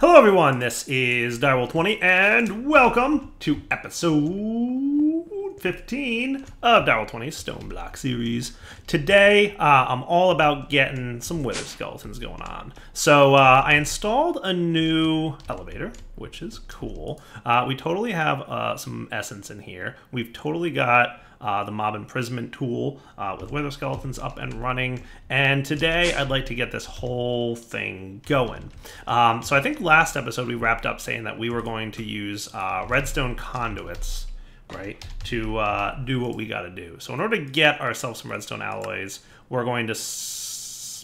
Hello everyone, this is Direwolf20 and welcome to episode 15 of Direwolf20's Stoneblock series. Today, I'm all about getting some wither skeletons going on. So I installed a new elevator, which is cool. We totally have some essence in here. We've totally got the mob imprisonment tool with wither skeletons up and running, and today I'd like to get this whole thing going. So I think last episode we wrapped up saying that we were going to use redstone conduits, right, to do what we got to do. So in order to get ourselves some redstone alloys, we're going to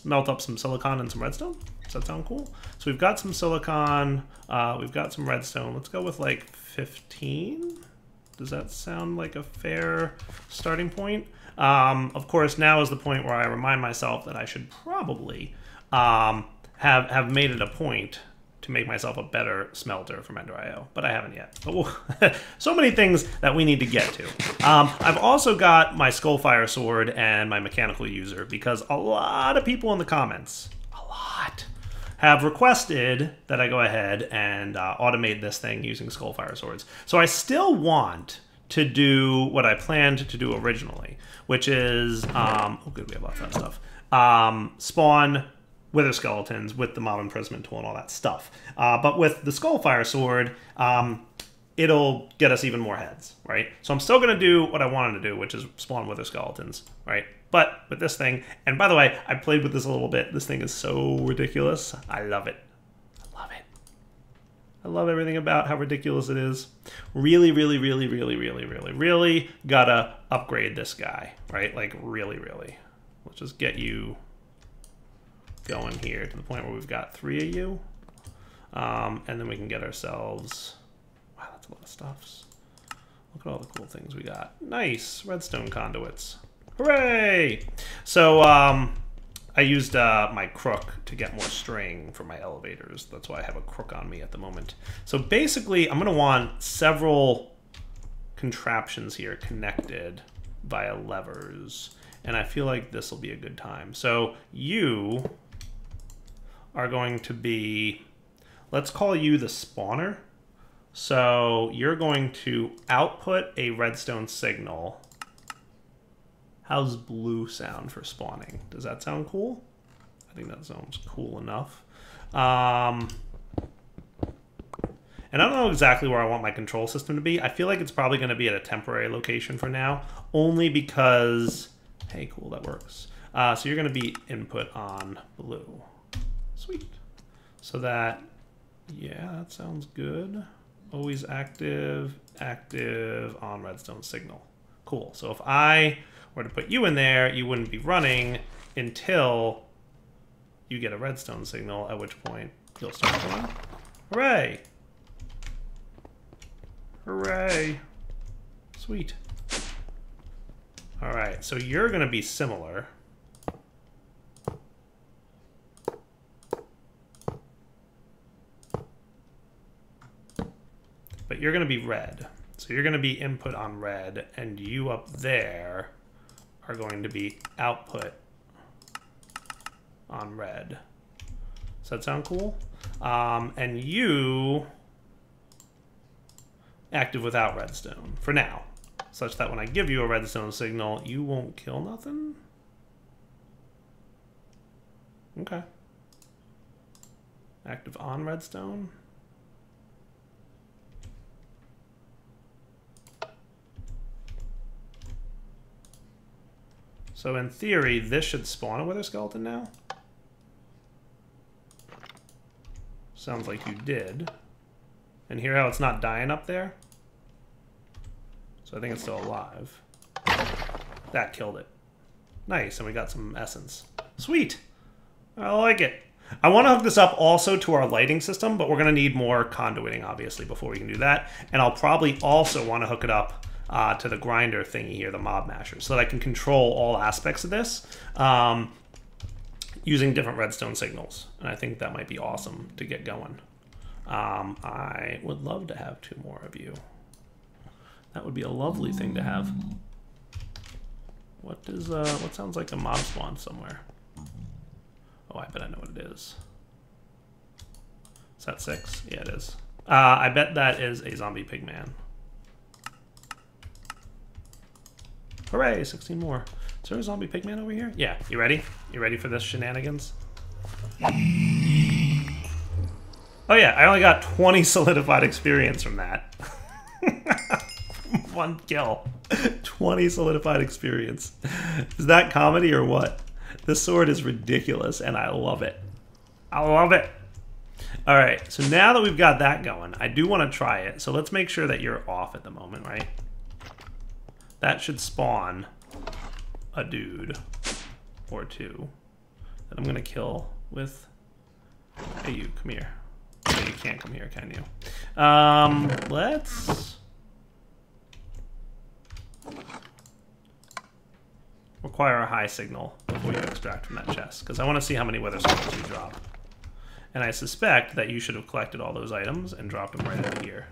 melt up some silicon and some redstone. Does that sound cool? So we've got some silicon, we've got some redstone. Let's go with like 15. Does that sound like a fair starting point? Of course, now is the point where I remind myself that I should probably have made it a point to make myself a better smelter from Ender.io, but I haven't yet. But so many things that we need to get to. I've also got my Skullfire sword and my mechanical user because a lot of people in the comments, have requested that I go ahead and automate this thing using Skullfire swords. So I still want to do what I planned to do originally, which is, oh good, we have lots of that stuff, spawn wither skeletons with the mob imprisonment tool and all that stuff. But with the Skullfire sword, it'll get us even more heads, right? So I'm still gonna do what I wanted to do, which is spawn wither skeletons, right? But with this thing, and by the way, I played with this a little bit. This thing is so ridiculous. I love it. I love it. I love everything about how ridiculous it is. Really gotta upgrade this guy, right? Like really. Let's just get you going here to the point where we've got 3 of you. And then we can get ourselves, wow, that's a lot of stuffs. Look at all the cool things we got. Nice, redstone conduits. Hooray! So I used my crook to get more string for my elevators. That's why I have a crook on me at the moment. So basically, I'm going to want several contraptions here connected via levers. And I feel like this will be a good time. So you are going to be, let's call you the spawner. So you're going to output a redstone signal. How's blue sound for spawning? Does that sound cool? I think that sounds cool enough. And I don't know exactly where I want my control system to be. I feel like it's probably going to be at a temporary location for now, only because, hey, cool, that works. So you're going to be input on blue. Sweet. So that, yeah, that sounds good. Always active on redstone signal. Cool. So if I were to put you in there, you wouldn't be running until you get a redstone signal, at which point you'll start going. Hooray! Hooray! Sweet. All right, so you're going to be similar. But you're going to be red. So you're going to be input on red, and you up there are going to be output on red. Does that sound cool? And you active without redstone for now, such that when I give you a redstone signal, you won't kill nothing. Okay. Active on redstone. So in theory, this should spawn a wither skeleton now. Sounds like you did. And hear how it's not dying up there? So I think it's still alive. That killed it. Nice, and we got some essence. Sweet! I like it. I want to hook this up also to our lighting system, but we're going to need more conduiting, obviously, before we can do that. And I'll probably also want to hook it up to the grinder thingy here, the mob masher, so that I can control all aspects of this using different redstone signals. And I think that might be awesome to get going. I would love to have 2 more of you. That would be a lovely thing to have. What sounds like a mob spawn somewhere? Oh, I bet I know what it is. Is that 6? Yeah, it is. I bet that is a zombie pigman. Hooray, 16 more. Is there a zombie pigman over here? Yeah, you ready? You ready for this shenanigans? Oh yeah, I only got 20 solidified experience from that. 1 kill. 20 solidified experience. Is that comedy or what? This sword is ridiculous and I love it. I love it. All right, so now that we've got that going, I do want to try it. So let's make sure that you're off at the moment, right? That should spawn a dude or 2 that I'm gonna kill with. Hey, you come here. No, you can't come here, can you? Let's require a high signal before you extract from that chest, because I want to see how many weather skulls you drop. And I suspect that you should have collected all those items and dropped them right into here.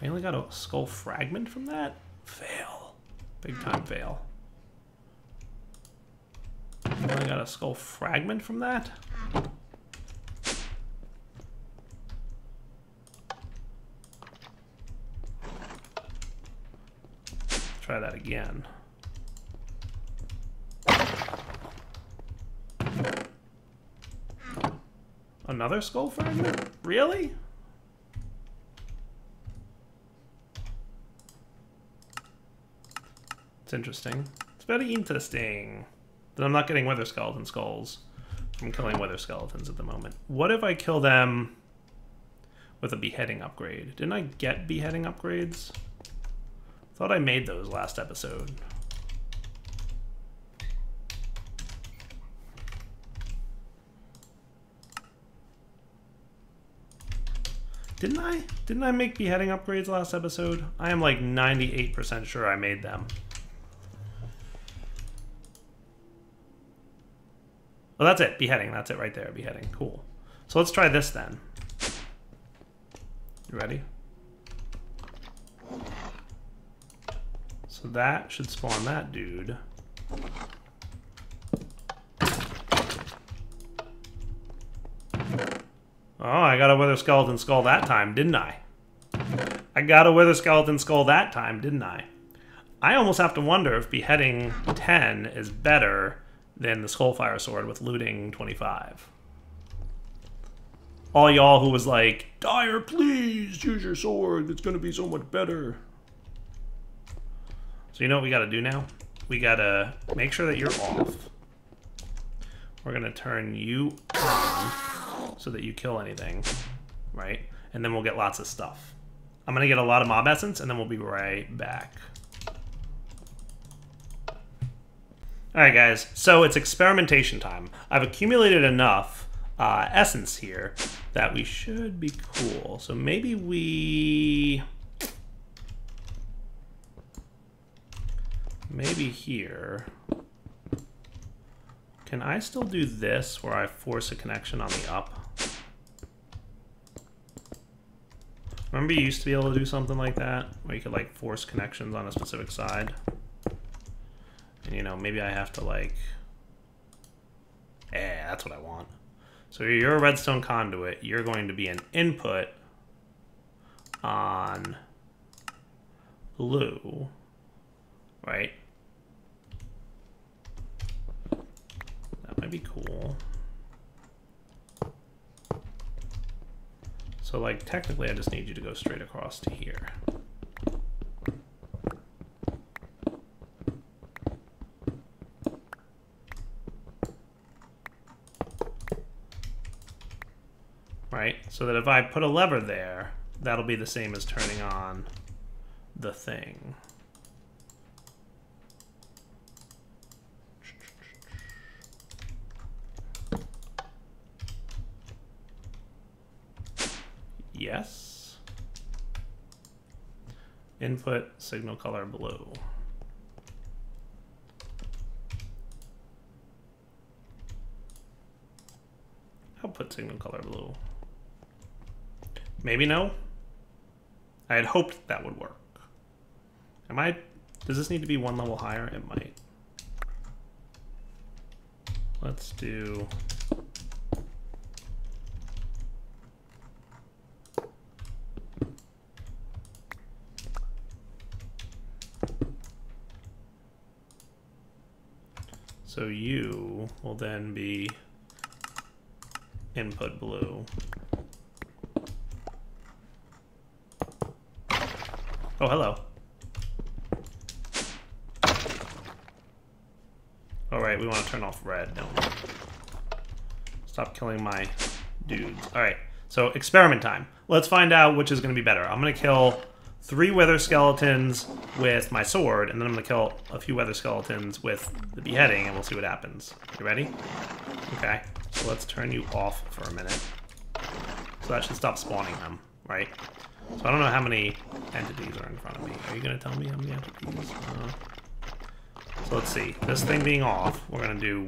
I only got a skull fragment from that? Fail. Big time fail. I only got a skull fragment from that? Try that again. Another skull fragment? Really? It's interesting. It's very interesting that I'm not getting wither skeleton skulls from killing wither skeletons at the moment. What if I kill them with a beheading upgrade? Didn't I get beheading upgrades? Thought I made those last episode. Didn't I? Didn't I make beheading upgrades last episode? I am like 98% sure I made them. Oh, that's it. Beheading. That's it right there. Beheading. Cool. So let's try this then. You ready? So that should spawn that dude. Oh, I got a wither skeleton skull that time, didn't I? I got a wither skeleton skull that time, didn't I? I almost have to wonder if beheading 10 is better than the Skullfire Sword with looting 25. All y'all who was like, Dyer, please use your sword. It's going to be so much better. So you know what we got to do now? We got to make sure that you're off. We're going to turn you on so that you kill anything, right? And then we'll get lots of stuff. I'm going to get a lot of mob essence, and then we'll be right back. Alright guys, so it's experimentation time. I've accumulated enough essence here that we should be cool. So maybe maybe here. Can I still do this where I force a connection on the up? Remember you used to be able to do something like that? Where you could like force connections on a specific side? And you know, maybe I have to like... Yeah, that's what I want. So you're a redstone conduit. You're going to be an input on blue, right? That might be cool. So like technically I just need you to go straight across to here. Right? So that if I put a lever there, that'll be the same as turning on the thing. Yes. Input signal color blue. Output signal color blue. Maybe no. I had hoped that would work. Does this need to be one level higher? It might. Let's do So you will then be input blue. Oh, hello. All right, we want to turn off red, don't we? Stop killing my dudes. All right, so experiment time. Let's find out which is going to be better. I'm going to kill 3 wither skeletons with my sword, and then I'm going to kill a few wither skeletons with the beheading, and we'll see what happens. You ready? Okay, so let's turn you off for a minute. So that should stop spawning them, right? So I don't know how many entities are in front of me. Are you going to tell me how many entities? So let's see. This thing being off, we're going to do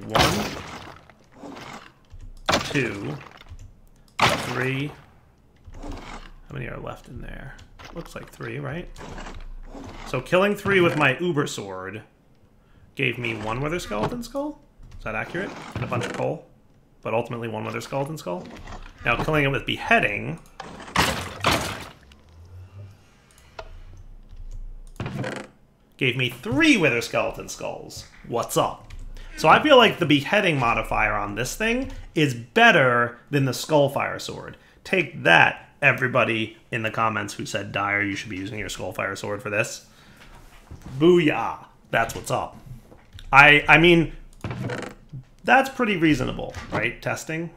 1, 2, 3. How many are left in there? Looks like 3, right? So killing 3 with my Uber sword gave me 1 wither skeleton skull. Is that accurate? And a bunch of coal. But ultimately 1 wither skeleton skull. Now killing it with beheading gave me 3 wither skeleton skulls. What's up? So I feel like the beheading modifier on this thing is better than the Skullfire sword. Take that, everybody in the comments who said, Dyer, you should be using your Skullfire sword for this. Booyah. That's what's up. I mean, that's pretty reasonable, right? Testing.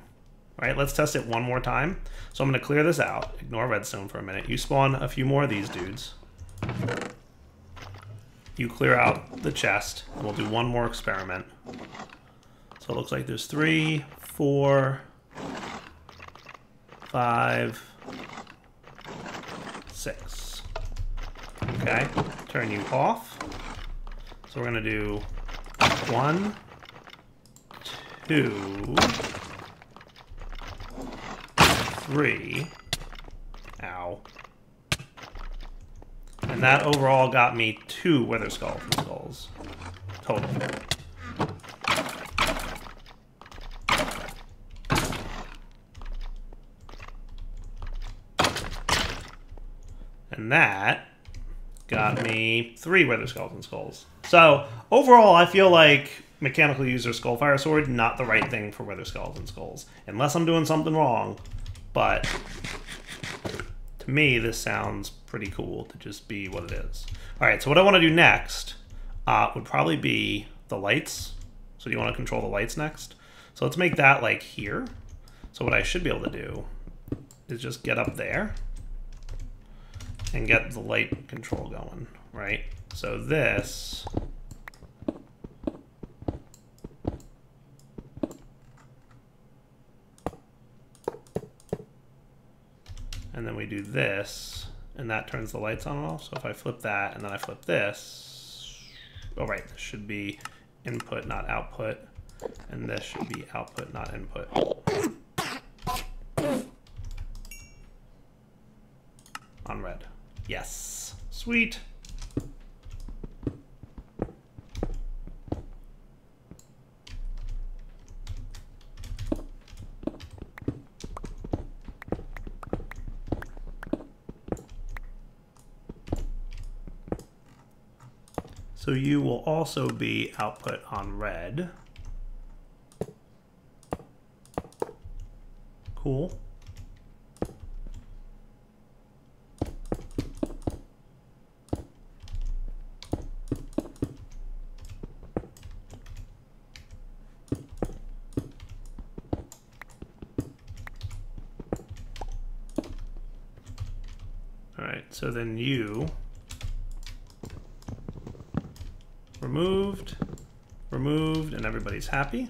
Right, let's test it one more time. So I'm going to clear this out. Ignore redstone for a minute. You spawn a few more of these dudes. You clear out the chest, and we'll do one more experiment. So it looks like there's 3, 4, 5, 6. Okay, turn you off. So we're gonna do 1, 2, 3. Ow. And that overall got me 2 wither skeleton skulls total. And that got me 3 wither skeleton skulls. So overall, I feel like mechanical user Skullfire sword, not the right thing for wither skeleton skulls, unless I'm doing something wrong. But to me, this sounds pretty cool to just be what it is. All right, so what I want to do next would probably be the lights. So do you want to control the lights next? So let's make that like here. So what I should be able to do is just get up there and get the light control going, right? So this and then we do this, and that turns the lights on and off. So if I flip that, and then I flip this, oh right, this should be input, not output, and this should be output, not input. On red. Yes. Sweet. So you will also be output on red. Cool. All right, so then you removed, and everybody's happy.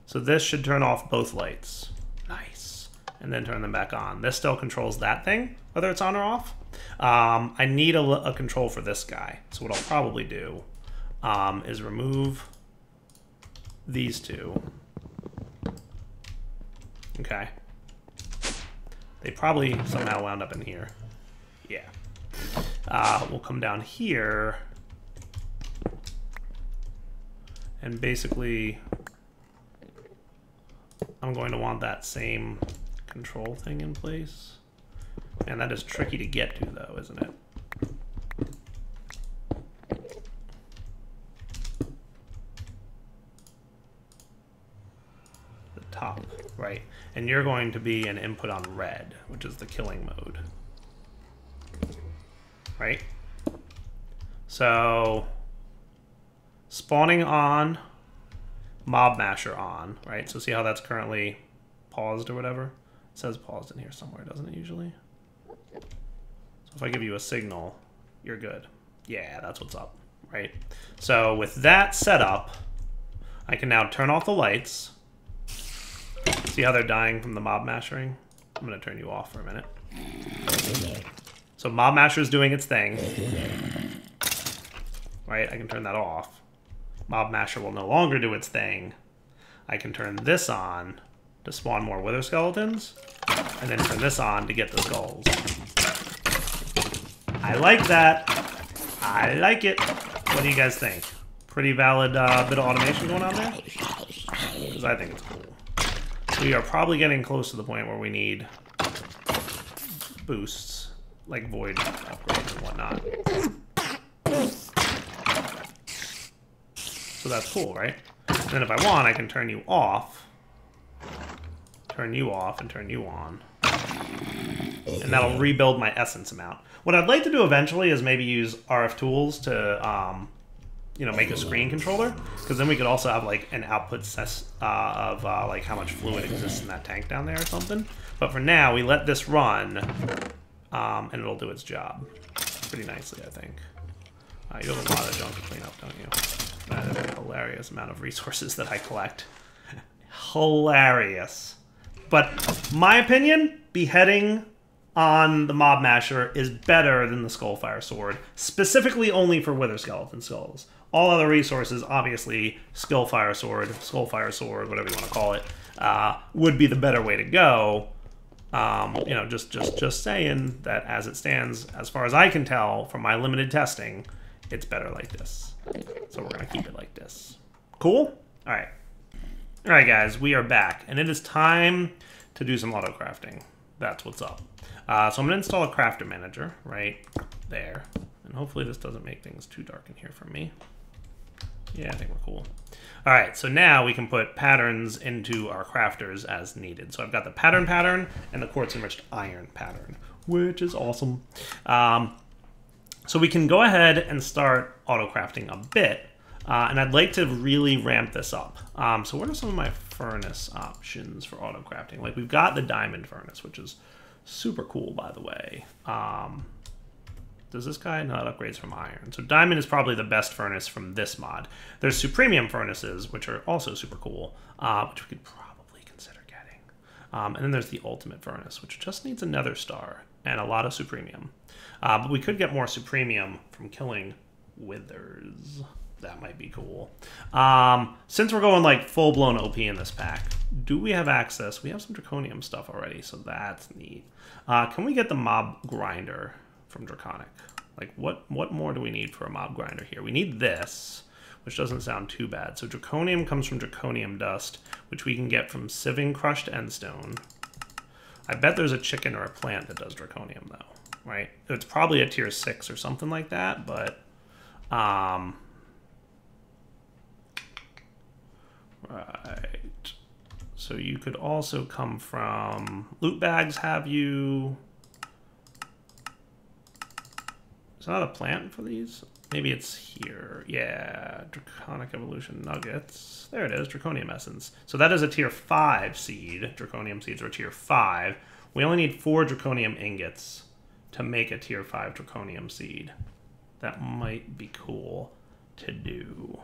So this should turn off both lights. Nice. And then turn them back on. This still controls that thing, whether it's on or off. I need a control for this guy. So what I'll probably do is remove these two. Okay. They probably somehow wound up in here. Yeah. We'll come down here. And basically, I'm going to want that same control thing in place. Man, that is tricky to get to, though, isn't it? and you're going to be an input on red, which is the killing mode. Right? So, spawning on, mob masher on, right? So see how that's currently paused or whatever? It says paused in here somewhere, doesn't it usually? So if I give you a signal, you're good. Yeah, that's what's up, right? So with that set up, I can now turn off the lights. See how they're dying from the mob mashering? I'm going to turn you off for a minute. So mob masher is doing its thing. Right, I can turn that off. Mob masher will no longer do its thing. I can turn this on to spawn more wither skeletons, and then turn this on to get the skulls. I like that. I like it. What do you guys think? Pretty valid bit of automation going on there? Because I think it's cool. We are probably getting close to the point where we need boosts, like void upgrades and whatnot. So that's cool, right? And then if I want, I can turn you off, turn you off, and turn you on. And that'll rebuild my essence amount. What I'd like to do eventually is maybe use RF tools to, you know, make a screen controller, because then we could also have like an output of like how much fluid exists in that tank down there or something. But for now, we let this run, and it'll do its job pretty nicely, I think. You have a lot of junk to clean up, don't you? That is a hilarious amount of resources that I collect. Hilarious. But my opinion, beheading on the mob masher is better than the skullfire sword, specifically only for wither skeleton skulls. All other resources, obviously, skullfire sword, whatever you want to call it, would be the better way to go. You know, just saying that as it stands, as far as I can tell from my limited testing, it's better like this. So we're gonna keep it like this. Cool? All right. All right, guys, we are back, and it is time to do some auto crafting. That's what's up. So I'm gonna install a crafter manager right there, and hopefully this doesn't make things too dark in here for me. Yeah, I think we're cool. All right, so now we can put patterns into our crafters as needed. So I've got the pattern and the quartz enriched iron pattern, which is awesome. So we can go ahead and start auto crafting a bit, and I'd like to really ramp this up. So what are some of my furnace options for auto crafting? Like we've got the diamond furnace, which is super cool, by the way. Does this guy? No, it upgrades from iron. So diamond is probably the best furnace from this mod. There's supremium furnaces, which are also super cool, which we could probably consider getting. And then there's the ultimate furnace, which just needs a nether star and a lot of supremium. But we could get more supremium from killing withers. That might be cool. Since we're going like full-blown OP in this pack, do we have access? We have some draconium stuff already, so that's neat. Can we get the mob grinder from Draconic? Like, what more do we need for a mob grinder here? We need this, which doesn't sound too bad. So draconium comes from draconium dust, which we can get from sieving crushed endstone. I bet there's a chicken or a plant that does draconium, though, right? It's probably a tier 6 or something like that, but... Right. So you could also come from... Loot bags have you... Is that a plant for these? Maybe it's here. Yeah, Draconic Evolution Nuggets. There it is, Draconium Essence. So that is a tier 5 seed. Draconium seeds are tier 5. We only need 4 Draconium ingots to make a tier 5 Draconium seed. That might be cool to do.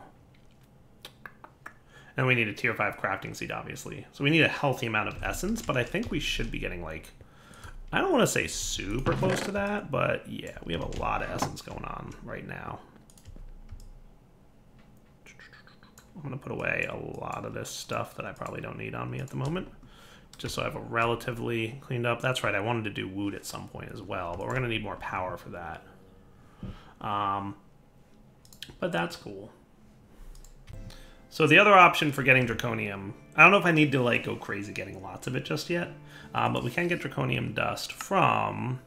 And we need a tier 5 crafting seed, obviously. So we need a healthy amount of essence, but I think we should be getting, like... I don't want to say super close to that, but yeah, we have a lot of essence going on right now. I'm going to put away a lot of this stuff that I probably don't need on me at the moment, just so I have a relatively cleaned up. That's right, I wanted to do wood at some point as well, but we're going to need more power for that. But that's cool. So the other option for getting draconium, I don't know if I need to like go crazy getting lots of it just yet, but we can get draconium dust from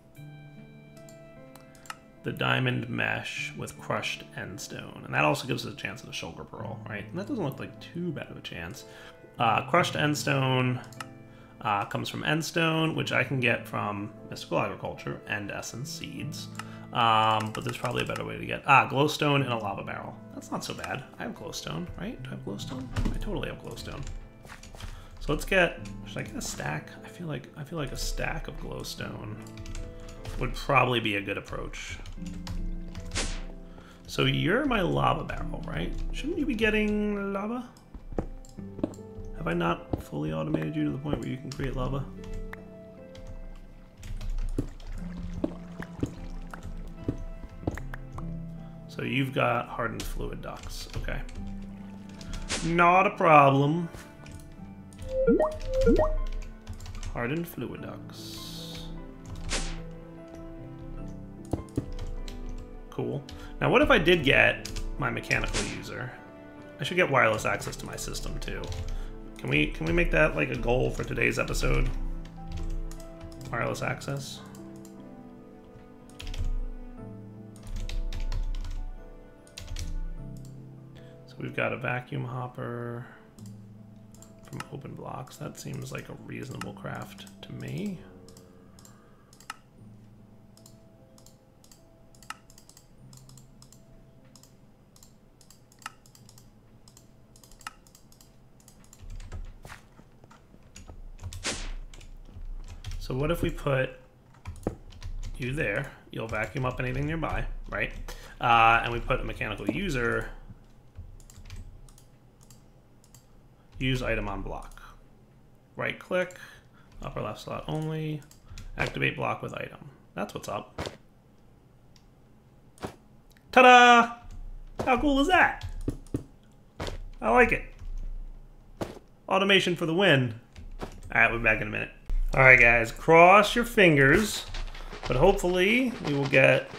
the diamond mesh with crushed endstone, and that also gives us a chance at a shulker pearl, right? And that doesn't look like too bad of a chance. Crushed endstone, comes from endstone, which I can get from mystical agriculture and essence seeds. But there's probably a better way to get glowstone in a lava barrel. That's not so bad. I have glowstone, right? Do I have glowstone? I totally have glowstone. So let's get. Should I get a stack? I feel like a stack of glowstone would probably be a good approach. So you're my lava barrel, right? Shouldn't you be getting lava? Have I not fully automated you to the point where you can create lava? So you've got hardened fluid ducts, okay. Not a problem. Hardened fluid ducts. Cool. Now what if I did get my mechanical user? I should get wireless access to my system too. Can we make that like a goal for today's episode? Wireless access. So we've got a vacuum hopper from open blocks. That seems like a reasonable craft to me. So what if we put you there? You'll vacuum up anything nearby, right? And we put a mechanical user. Use item on block. Right click, upper left slot only, activate block with item. That's what's up. Ta-da! How cool is that? I like it. Automation for the win. All right, we'll be back in a minute. All right, guys, cross your fingers, but hopefully we will get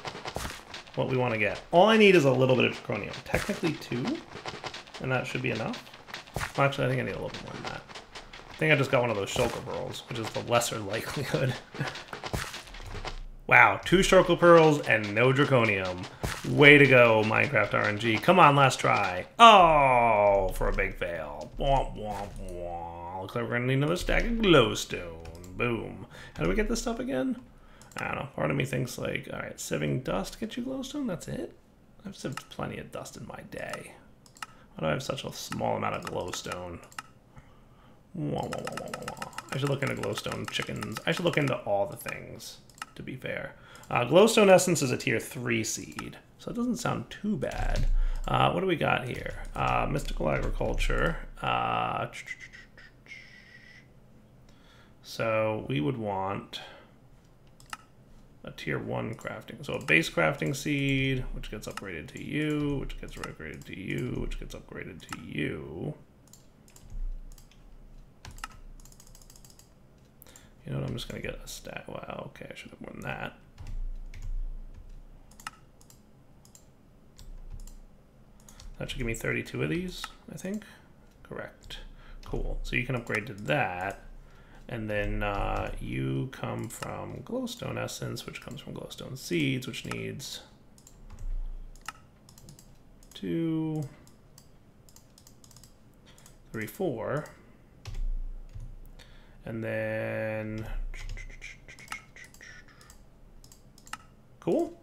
what we want to get. All I need is a little bit of draconium. Technically 2, and that should be enough. Well, actually, I think I need a little bit more than that. I think I just got one of those shulker pearls, which is the lesser likelihood. Wow, 2 shulker pearls and no draconium. Way to go, Minecraft RNG. Come on, last try. Oh, for a big fail. Womp, womp, womp. Looks like we're gonna need another stack of glowstone. Boom. How do we get this stuff again? I don't know. Part of me thinks like, all right, sieving dust get you glowstone? That's it? I've sieved plenty of dust in my day. Why do I have such a small amount of glowstone? Wah, wah, wah, wah, wah, wah. I should look into glowstone chickens. I should look into all the things, to be fair. Glowstone essence is a tier 3 seed, so it doesn't sound too bad. What do we got here? Mystical agriculture. So we would want a tier 1 crafting. So a base crafting seed, which gets upgraded to you, which gets upgraded to you, which gets upgraded to you. You know what, I'm just gonna get a stack. Wow, okay, I should have more than that. That should give me 32 of these, I think. Correct. Cool. So you can upgrade to that. And then you come from glowstone essence, which comes from glowstone seeds, which needs 2, 3, 4. And then cool.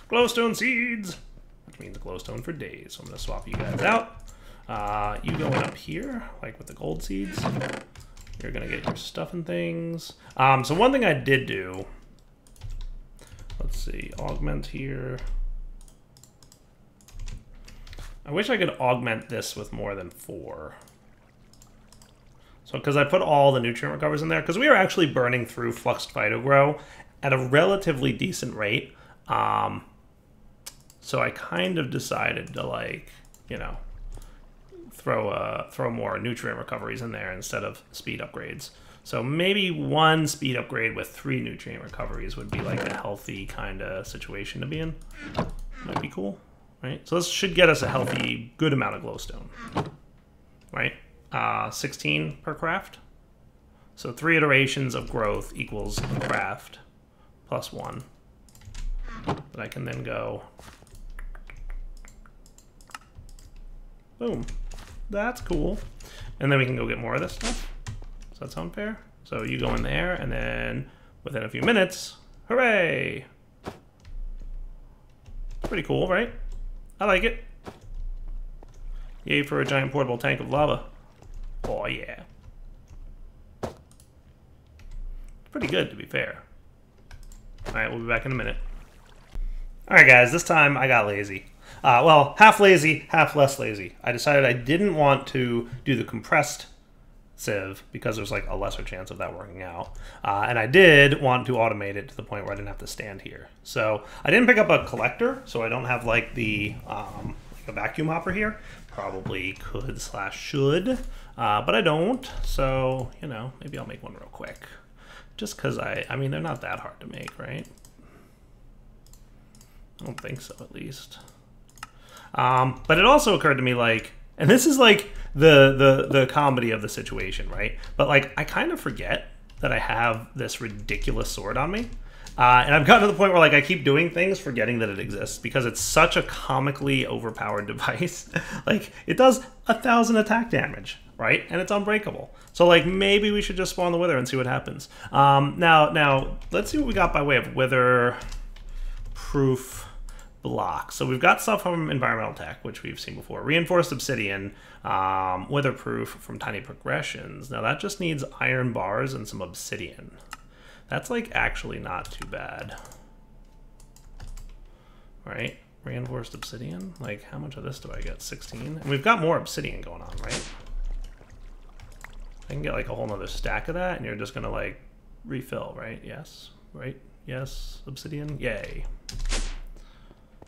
Glowstone seeds, which means glowstone for days. So I'm gonna swap you guys out. You going up here, like with the gold seeds. You're gonna get your stuff and things. So one thing I did do, let's see, augment here. I wish I could augment this with more than 4. So, because I put all the nutrient recovers in there, because we are actually burning through Fluxed Phytogrow at a relatively decent rate. So I kind of decided to, like, you know, throw more nutrient recoveries in there instead of speed upgrades. So maybe 1 speed upgrade with 3 nutrient recoveries would be like a healthy kind of situation to be in. Might be cool, right? So this should get us a healthy, good amount of glowstone, right? 16 per craft. So 3 iterations of growth equals a craft plus 1. That I can then go, boom. That's cool. And then we can go get more of this stuff. Does that sound fair? So you go in there, and then within a few minutes, hooray! Pretty cool, right? I like it. Yay for a giant portable tank of lava. Oh yeah. Pretty good, to be fair. Alright, we'll be back in a minute. Alright guys, this time I got lazy. Well, half lazy, half less lazy. I decided I didn't want to do the compressed sieve because there's like a lesser chance of that working out. And I did want to automate it to the point where I didn't have to stand here. So I didn't pick up a collector, so I don't have like the like a vacuum hopper here. Probably could / should, but I don't. So, you know, maybe I'll make one real quick. Just because I mean, they're not that hard to make, right? I don't think so, at least. But it also occurred to me, like, and this is like the comedy of the situation, right? But like, I kind of forget that I have this ridiculous sword on me. And I've gotten to the point where like I keep doing things forgetting that it exists because it's such a comically overpowered device. Like, it does 1,000 attack damage, right? And it's unbreakable. So like, maybe we should just spawn the wither and see what happens. Now let's see what we got by way of wither proof block. So we've got stuff from environmental tech, which we've seen before. Reinforced obsidian, witherproof from tiny progressions. Now that just needs iron bars and some obsidian. That's like actually not too bad. Right? Reinforced obsidian? Like, how much of this do I get? 16? And we've got more obsidian going on, right? I can get like a whole nother stack of that, and you're just gonna like refill, right? Yes. Right? Yes. Obsidian? Yay.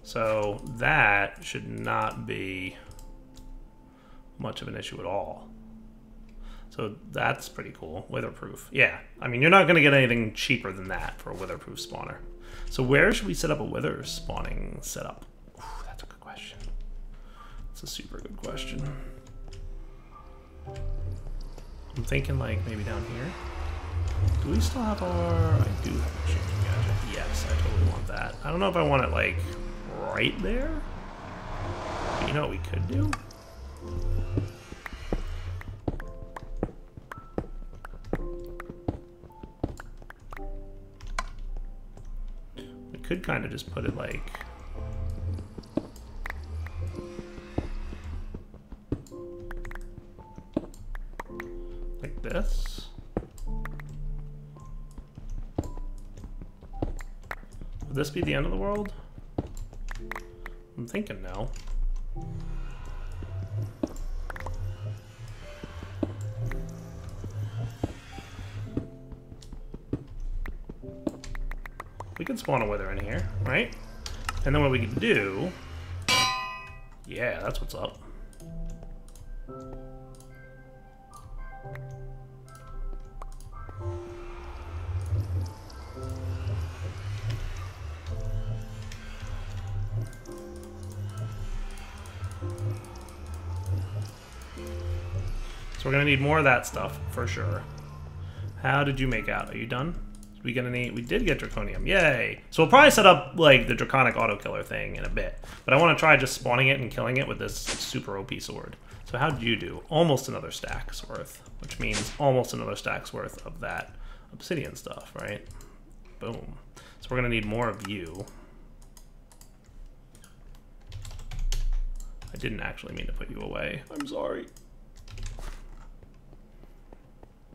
So that should not be much of an issue at all. So that's pretty cool. Witherproof. Yeah. I mean, you're not going to get anything cheaper than that for a witherproof spawner. So where should we set up a wither spawning setup? Ooh, that's a good question. That's a super good question. I'm thinking like maybe down here. Do we still have our... I do have a changing gadget. Yes, I totally want that. I don't know if I want it like right there. But you know what we could do? We could kind of just put it like this. Would this be the end of the world? I'm thinking no. We could spawn a wither in here, right? And then what we could do... Yeah, that's what's up. So we're gonna need more of that stuff, for sure. How did you make out? Are you done? Did we get any? We did get draconium. Yay! So we'll probably set up like the draconic auto killer thing in a bit. But I want to try just spawning it and killing it with this super OP sword. So how did you do? Almost another stack's worth, which means almost another stack's worth of that obsidian stuff, right? Boom. So we're gonna need more of you. I didn't actually mean to put you away. I'm sorry.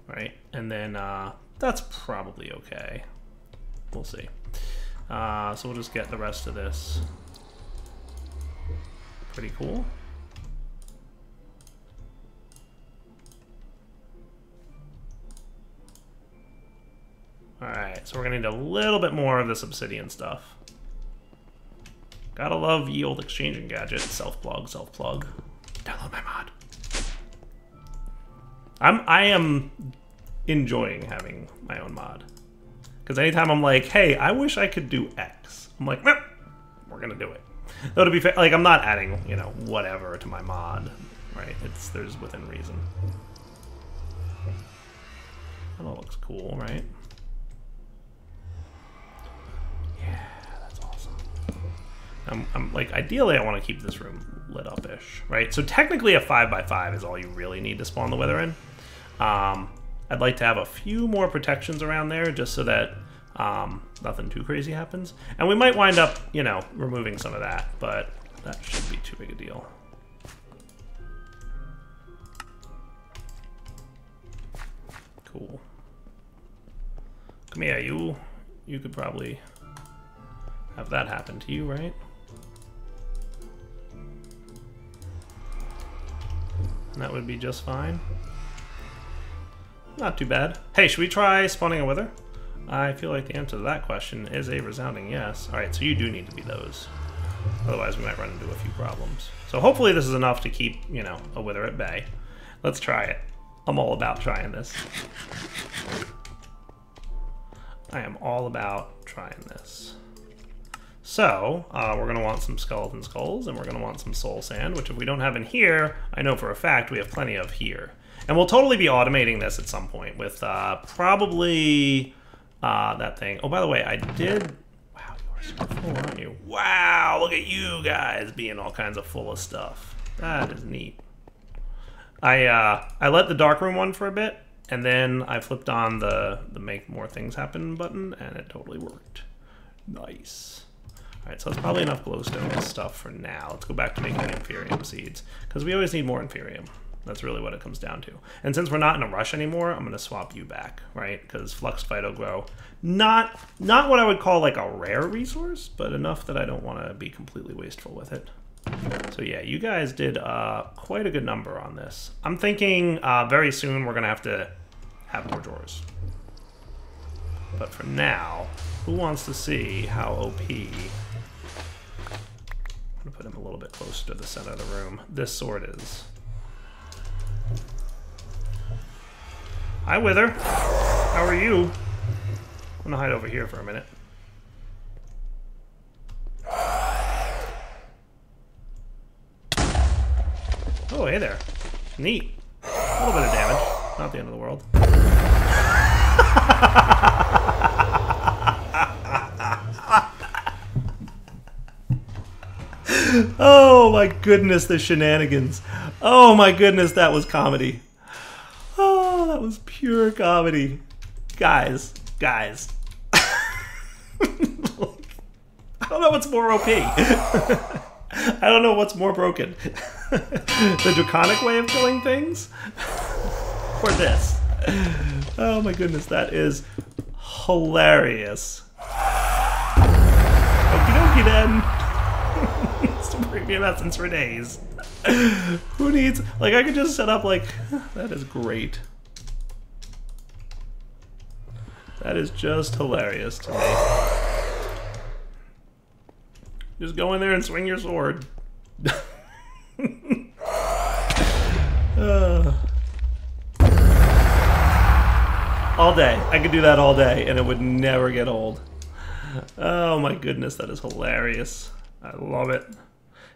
Right, and then that's probably okay. We'll see. So we'll just get the rest of this. Pretty cool. Alright, so we're gonna need a little bit more of this obsidian stuff. Gotta love ye old exchanging gadget. Self-plug, self-plug. Download my mod. I am enjoying having my own mod. Because anytime I'm like, hey, I wish I could do X, I'm like, nope, we're gonna do it. Though to be fair, like, I'm not adding, you know, whatever to my mod, right? There's within reason. That all looks cool, right? Yeah, that's awesome. I'm like, ideally, I want to keep this room lit up-ish, right? So technically, a 5x5 is all you really need to spawn the wither in. I'd like to have a few more protections around there just so that nothing too crazy happens. And we might wind up, you know, removing some of that, but that shouldn't be too big a deal. Cool. Come here, you. You could probably have that happen to you, right? And that would be just fine. Not too bad. Hey, should we try spawning a wither? I feel like the answer to that question is a resounding yes. Alright, so you do need to be those. Otherwise we might run into a few problems. So hopefully this is enough to keep, you know, a wither at bay. Let's try it. I'm all about trying this. I am all about trying this. So, we're going to want some skeleton skulls, and we're going to want some soul sand, which if we don't have in here, I know for a fact we have plenty of here. And we'll totally be automating this at some point with probably that thing. Oh, by the way, I did... Wow, you are so full, aren't you? Wow, look at you guys being all kinds of full of stuff. That is neat. I let the darkroom one for a bit, and then I flipped on the make more things happen button, and it totally worked. Nice. Alright, so that's probably enough glowstone stuff for now. Let's go back to making inferium seeds, because we always need more inferium. That's really what it comes down to. And since we're not in a rush anymore, I'm going to swap you back, right? Because flux phytogrow, not what I would call like a rare resource, but enough that I don't want to be completely wasteful with it. So yeah, you guys did quite a good number on this. I'm thinking very soon we're going to have more drawers. But for now, who wants to see how OP... I'm going to put him a little bit closer to the center of the room. This sword is. Hi, Wither. How are you? I'm going to hide over here for a minute. Oh, hey there. Neat. A little bit of damage. Not the end of the world. Oh my goodness, the shenanigans. Oh my goodness, that was comedy. Oh, that was pure comedy. Guys. I don't know what's more OP. I don't know what's more broken. The draconic way of killing things? Or this? Oh my goodness, that is hilarious. Okie dokie then. Premium essence for days. Who needs, like, I could just set up like, that is great. That is just hilarious to me. Just go in there and swing your sword. All day. I could do that all day and it would never get old. Oh my goodness, that is hilarious. I love it.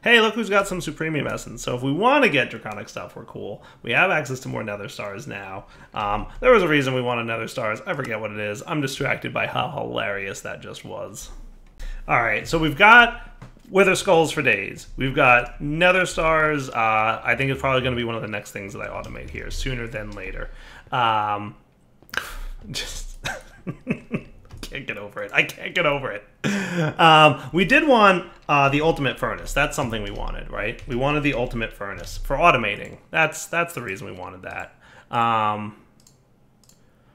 Hey, look who's got some Supremium Essence. So if we want to get Draconic stuff, we're cool. We have access to more Nether Stars now. There was a reason we wanted Nether Stars. I forget what it is. I'm distracted by how hilarious that just was. Alright, so we've got Wither Skulls for days. We've got Nether Stars. I think it's probably going to be one of the next things that I automate here, sooner than later. Just... can't get over it. I can't get over it. We did want the ultimate furnace. That's something we wanted, right? We wanted the ultimate furnace for automating. That's the reason we wanted that.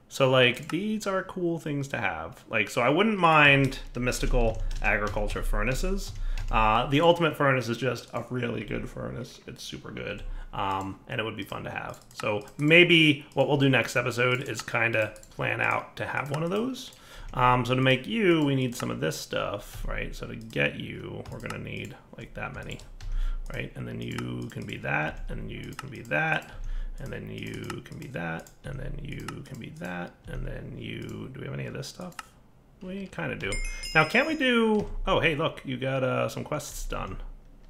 So like these are cool things to have. Like, so I wouldn't mind the mystical agriculture furnaces. The ultimate furnace is just a really good furnace. It's super good. And it would be fun to have. So maybe what we'll do next episode is kind of plan out to have one of those. So to make you, we need some of this stuff, right? So to get you, we're gonna need like that many, right? And then you can be that, and you can be that, and then you can be that, and then you can be that, and then you, do we have any of this stuff? We kind of do. Now, can't we do, oh, hey, look, you got some quests done.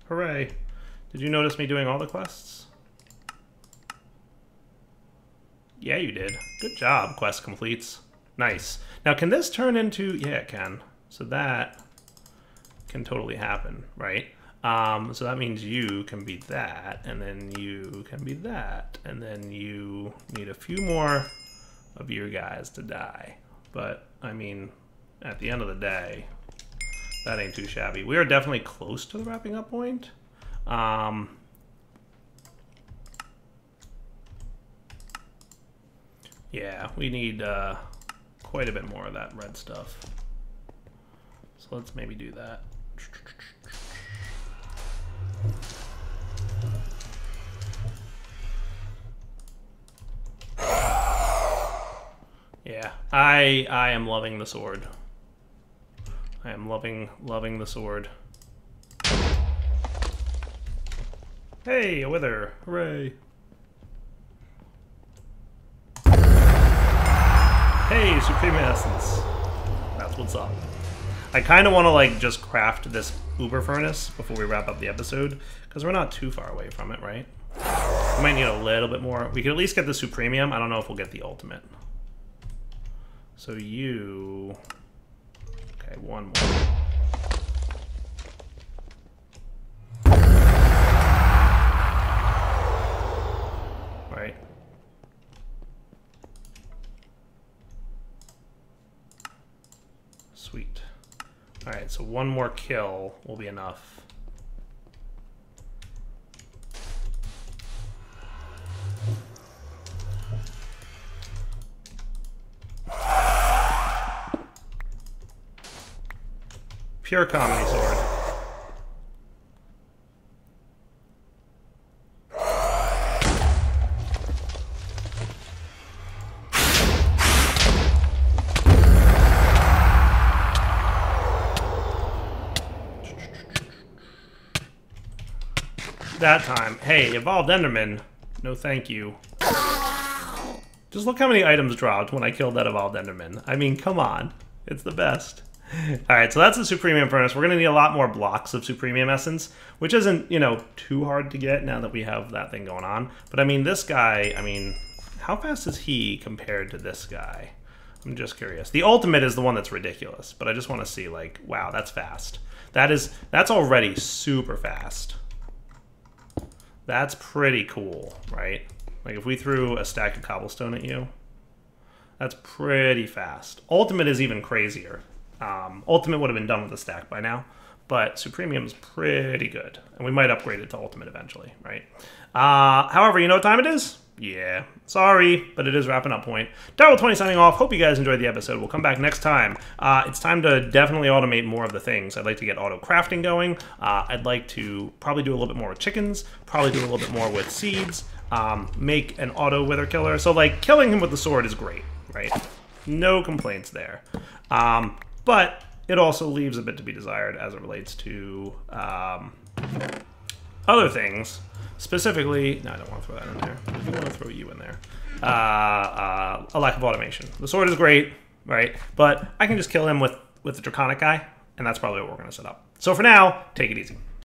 Hooray. Did you notice me doing all the quests? Yeah, you did. Good job, quest completes. Nice. Now, can this turn into... Yeah, it can. So that can totally happen, right? So that means you can be that, and then you can be that, and then you need a few more of you guys to die. But, I mean, at the end of the day, that ain't too shabby. We are definitely close to the wrapping up point. Yeah, we need quite a bit more of that red stuff. So let's maybe do that. Yeah, I am loving the sword. I am loving the sword. Hey, a wither! Hooray! Hey, Supreme Essence. That's what's up. I kind of want to like just craft this Uber Furnace before we wrap up the episode, because we're not too far away from it, right? We might need a little bit more. We could at least get the Supremium. I don't know if we'll get the Ultimate. So you... Okay, one more. Right. Sweet. Alright, so one more kill will be enough. Pure comedy sword. That time. Hey, Evolved Enderman. No thank you. Just look how many items dropped when I killed that Evolved Enderman. I mean, come on. It's the best. Alright, so that's the Supremium Furnace. We're going to need a lot more blocks of Supremium Essence, which isn't, you know, too hard to get now that we have that thing going on. But, I mean, this guy, I mean, how fast is he compared to this guy? I'm just curious. The Ultimate is the one that's ridiculous, but I just want to see, like, wow, that's fast. That's already super fast. That's pretty cool, right? Like, if we threw a stack of cobblestone at you, that's pretty fast. Ultimate is even crazier. Ultimate would have been done with the stack by now, but Supremium's pretty good. And we might upgrade it to Ultimate eventually, right? However, you know what time it is? Yeah, sorry, but it is wrapping up point. Darryl20 signing off. Hope you guys enjoyed the episode. We'll come back next time. It's time to definitely automate more of the things. I'd like to get auto crafting going. I'd like to probably do a little bit more with chickens, probably do a little bit more with seeds, make an auto wither killer. So, like, killing him with the sword is great, right? No complaints there. But it also leaves a bit to be desired as it relates to other things. Specifically, no, I don't want to throw that in there. I do want to throw you in there. A lack of automation. The sword is great, right? But I can just kill him with the Draconic guy, and that's probably what we're going to set up. So for now, take it easy.